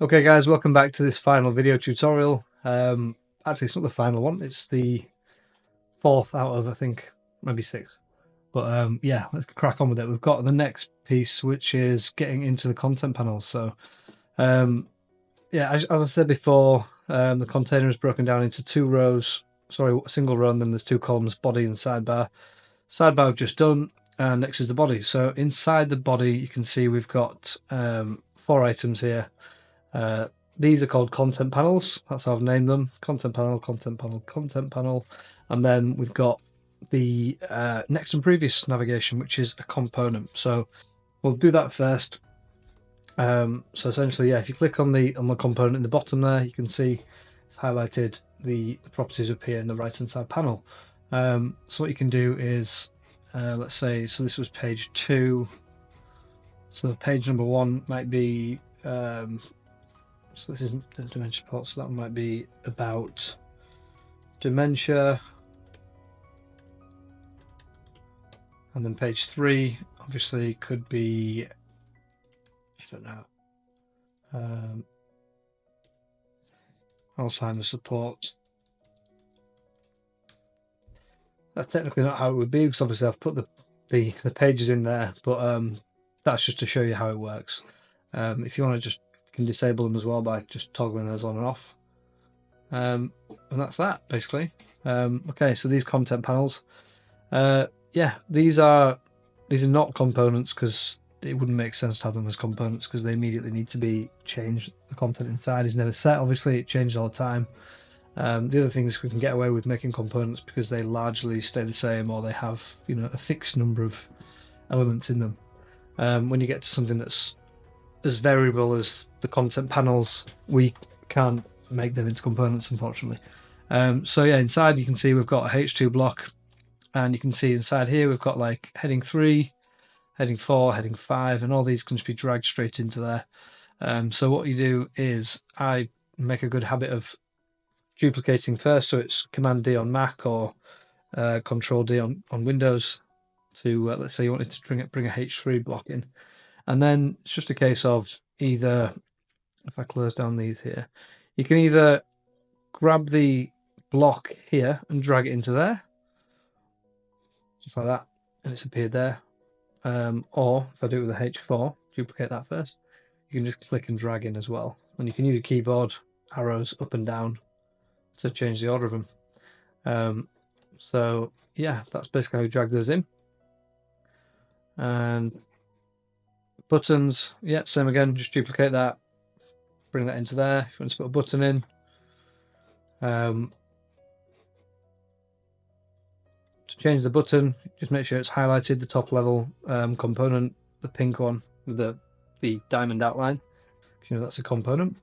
Okay guys, welcome back to this final video tutorial. Actually it's not the final one, it's the fourth out of I think maybe six. But yeah, let's crack on with it. We've got the next piece which is getting into the content panels. So yeah, as I said before, the container is broken down into two rows, sorry, a single row, and then there's two columns, body and sidebar. Sidebar I've just done, and next is the body. So inside the body you can see we've got four items here. These are called content panels. That's how I've named them. Content panel, content panel, content panel. And then we've got the next and previous navigation, which is a component. So we'll do that first. So essentially, yeah, if you click on the component in the bottom there, you can see it's highlighted the properties up here in the right hand side panel. So what you can do is, let's say, so this was page 2. So page number 1 might be so this is the dementia report, so that might be about dementia. And then page 3 obviously could be, I don't know, Alzheimer's support. That's technically not how it would be, because obviously I've put the pages in there, but that's just to show you how it works. If you want to just can disable them as well by just toggling those on and off. And that's that basically. Okay, so these content panels, yeah, these are not components because it wouldn't make sense to have them as components because they immediately need to be changed. The content inside is never set, obviously it changes all the time. The other thing is we can get away with making components because they largely stay the same, or they have, you know, a fixed number of elements in them. When you get to something that's as variable as the content panels, we can't make them into components, unfortunately. So yeah, inside you can see we've got a H2 block, and you can see inside here we've got like heading 3, heading 4, heading 5, and all these can just be dragged straight into there. So what you do is I make a good habit of duplicating first, so it's Command D on Mac or Control D on Windows to let's say you wanted to bring a H3 block in. And then it's just a case of either, if I close down these here, you can either grab the block here and drag it into there, just like that, and it's appeared there. Or if I do it with a H4, duplicate that first, you can just click and drag in as well. And you can use your keyboard arrows up and down to change the order of them. So yeah, that's basically how you drag those in. And buttons, yeah, same again, just duplicate that, bring that into there. If you want to put a button in, to change the button, just make sure it's highlighted, the top level component, the pink one with the diamond outline, because you know that's a component.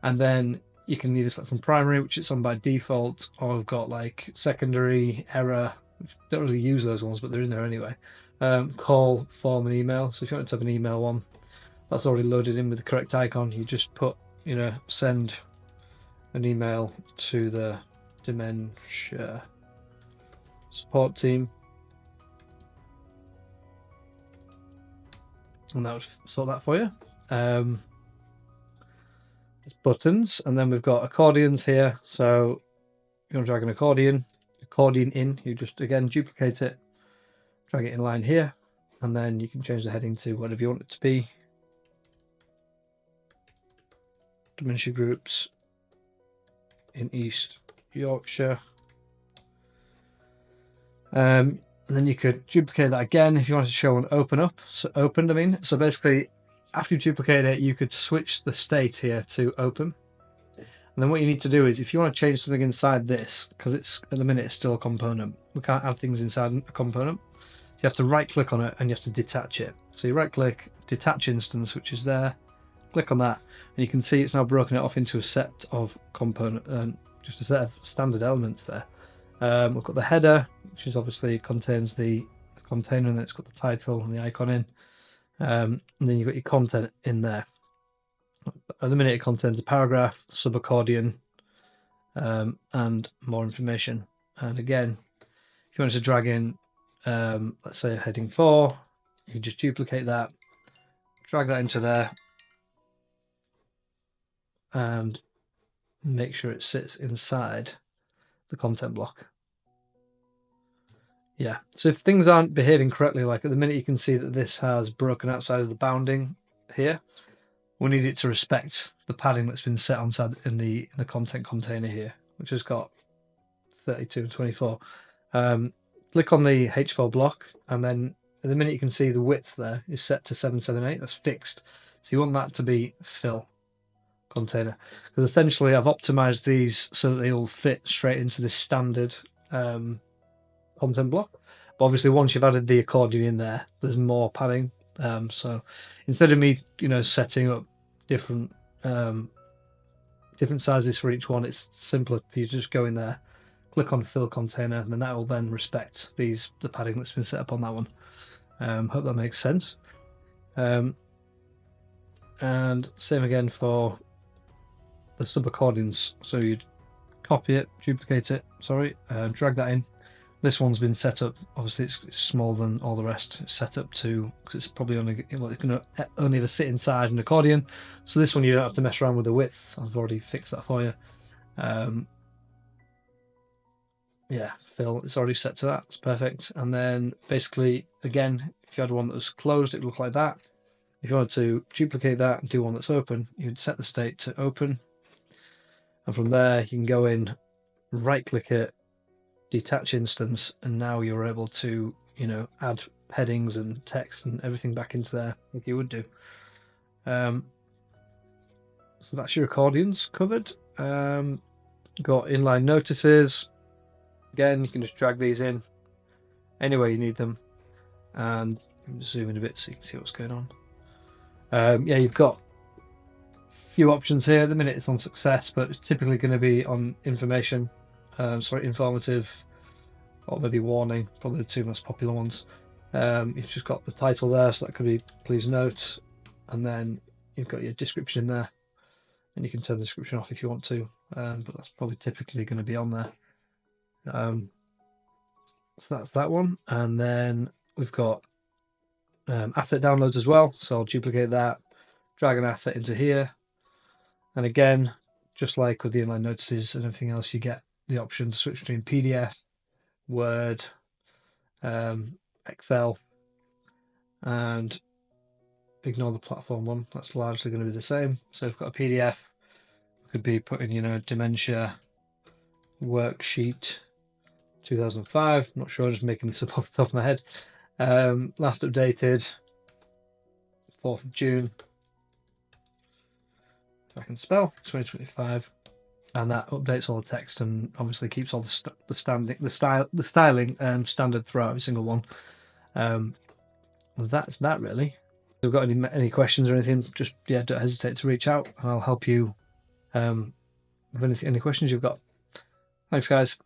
And then you can either select from primary, which it's on by default, or we've got like secondary, error, which don't really use those ones, but they're in there anyway. Call, form, and email. So if you want to have an email one, that's already loaded in with the correct icon. You just put, you know, send an email to the dementia support team, and that would sort that for you. There's buttons, and then we've got accordions here. So if you want to drag an accordion in, you just again duplicate it, drag it in line here, and then you can change the heading to whatever you want it to be. Dementia groups in East Yorkshire. And then you could duplicate that again if you wanted to show an opened, I mean. So basically, after you duplicate it, you could switch the state here to open. And then what you need to do is, if you want to change something inside this, because it's at the minute it's still a component, we can't add things inside a component. So you have to right click on it and you have to detach it. So you right click, detach instance, which is there, click on that, and you can see it's now broken it off into a set of just a set of standard elements there. We've got the header, which is obviously contains the container, and then it's got the title and the icon in. And then you've got your content in there. At the minute it contains a paragraph, sub-accordion, and more information. And again, if you wanted to drag in, let's say heading 4, you just duplicate that, drag that into there, and make sure it sits inside the content block. Yeah, so if things aren't behaving correctly, like at the minute you can see that this has broken outside of the bounding here, we need it to respect the padding that's been set inside in the content container here, which has got 32 and 24. Click on the H4 block, and then at the minute you can see the width there is set to 778. That's fixed. So you want that to be fill container, because essentially I've optimized these so that they all fit straight into this standard content block. But obviously once you've added the accordion in there, there's more padding. So instead of me, setting up different sizes for each one, it's simpler for you to just go in there, click on fill container, and then that will then respect the padding that's been set up on that one. Hope that makes sense. And same again for the sub accordions. So you'd copy it, duplicate it, drag that in. This one's been set up, obviously it's smaller than all the rest. It's set up to, because it's probably only, it's going to only ever sit inside an accordion. So this one you don't have to mess around with the width. I've already fixed that for you. Yeah, fill, it's already set to that. It's perfect. And then basically, again, if you had one that was closed, it would look like that. If you wanted to duplicate that and do one that's open, you'd set the state to open. And from there, you can go in, right-click it, detach instance, and now you're able to, add headings and text and everything back into there like you would do. So that's your accordions covered. Got inline notices. Again, you can just drag these in anywhere you need them. And zoom in a bit so you can see what's going on. Yeah, you've got a few options here. At the minute it's on success, but it's typically going to be on information. Informative, or maybe warning, probably the two most popular ones. You've just got the title there, so that could be please note, and then you've got your description in there, and you can turn the description off if you want to, but that's probably typically going to be on there. So that's that one, and then we've got asset downloads as well, so I'll duplicate that, drag an asset into here, and again, just like with the inline notices and everything else, you get the option to switch between PDF, Word, Excel, and ignore the platform one. That's largely going to be the same. So we've got a PDF. We could be putting, dementia worksheet 2005. Not sure, just making this up off the top of my head. Last updated 4th of June. If I can spell 2025. And that updates all the text and obviously keeps all the styling standard throughout every single one. That's that really. If you've got any questions or anything, just don't hesitate to reach out. I'll help you with any questions you've got. Thanks, guys.